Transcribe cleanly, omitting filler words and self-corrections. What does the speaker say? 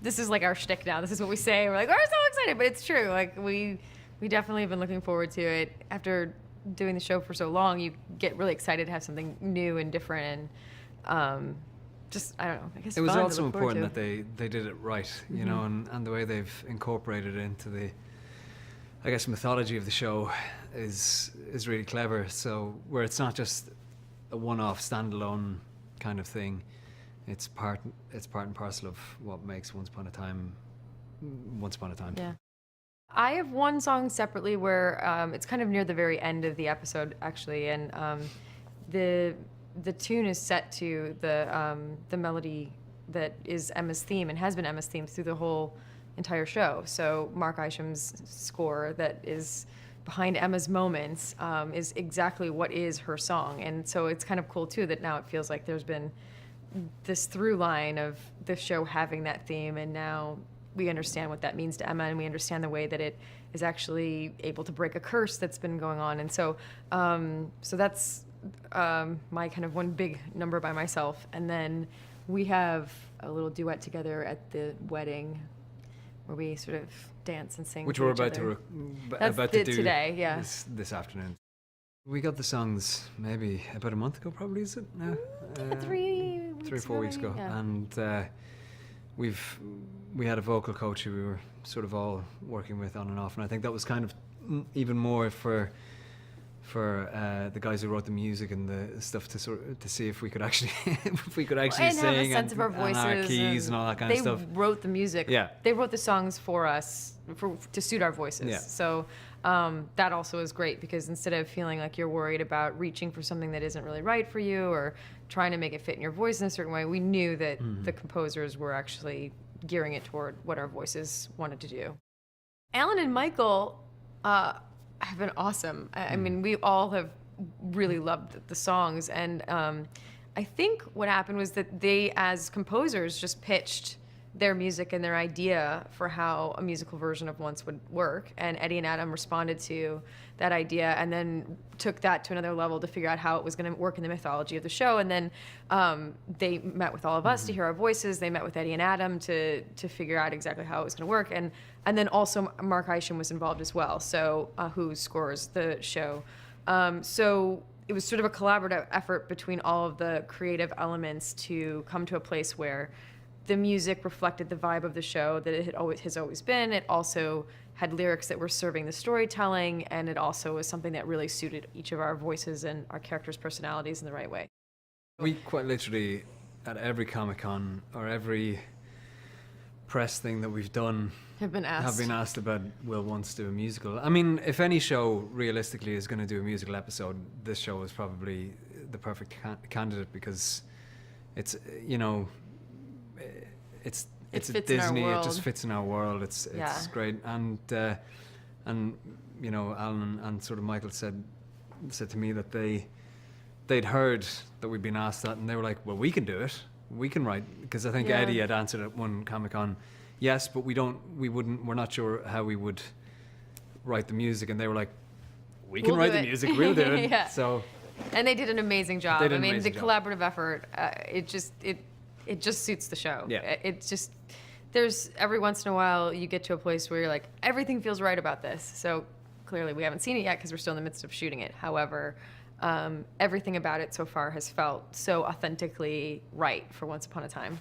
this is like our shtick now. This is what we say. We're like, we're so excited, but it's true. Like we definitely have been looking forward to it. After doing the show for so long, you get really excited to have something new and different, and just, I don't know, I guess it was fun to also look forward important to. that they did it right, you know, and the way they've incorporated it into the, I guess, mythology of the show is really clever. So where it's not just a one-off standalone kind of thing, it's part and parcel of what makes Once Upon a Time. Yeah. I have one song separately where it's kind of near the very end of the episode, actually, and the tune is set to the melody that is Emma's theme and has been Emma's theme through the whole entire show. So Mark Isham's score that is behind Emma's moments is exactly what is her song, and so it's kind of cool too that now it feels like there's been this through line of the show having that theme, and now we understand what that means to Emma, and we understand the way that it is actually able to break a curse that's been going on. And so so that's my kind of one big number by myself. And then we have a little duet together at the wedding where we sort of dance and sing. Which to we're each about other. to do today, yeah. this afternoon. We got the songs maybe about a month ago, probably, is it now? 3 or 4 weeks ago. yeah. And we had a vocal coach who we were sort of all working with on and off, and I think that was kind of even more for the guys who wrote the music and the stuff to see if we could actually and sing have a sense of our voices and our keys and all that kind of stuff. They wrote the music. Yeah. They wrote the songs for us to suit our voices. Yeah. So that also is great, because instead of feeling like you're worried about reaching for something that isn't really right for you or trying to make it fit in your voice in a certain way, we knew that the composers were actually gearing it toward what our voices wanted to do. Alan and Michael have been awesome. I mean, we all have really loved the songs, and I think what happened was that they, as composers, just pitched their music and their idea for how a musical version of Once would work, and Eddie and Adam responded to that idea and then took that to another level to figure out how it was going to work in the mythology of the show. And then they met with all of us to hear our voices. They met with Eddie and Adam to figure out exactly how it was going to work, and then also Mark Isham was involved as well, so who scores the show. So it was sort of a collaborative effort between all of the creative elements to come to a place where the music reflected the vibe of the show that it has always been. It also had lyrics that were serving the storytelling, and it also was something that really suited each of our voices and our characters' personalities in the right way. We quite literally, at every Comic-Con or every press thing that we've done, Have been asked about will Once do a musical. I mean, if any show realistically is going to do a musical episode, this show is probably the perfect candidate, because it's, you know, it's Disney. It just fits in our world. It's great, and you know, Alan and sort of Michael said to me that they'd heard that we'd been asked that, and they were like, well, we can do it. We can write, because I think Eddie had answered at one Comic-Con, yes, but we're not sure how we would write the music, and they were like, we'll write the music, we'll do it. Yeah. So, and they did an amazing job. They did an amazing the job. collaborative effort, it just suits the show. Yeah. It's just, there's every once in a while you get to a place where you're like, everything feels right about this. So clearly we haven't seen it yet because we're still in the midst of shooting it. However, everything about it so far has felt so authentically right for Once Upon a Time.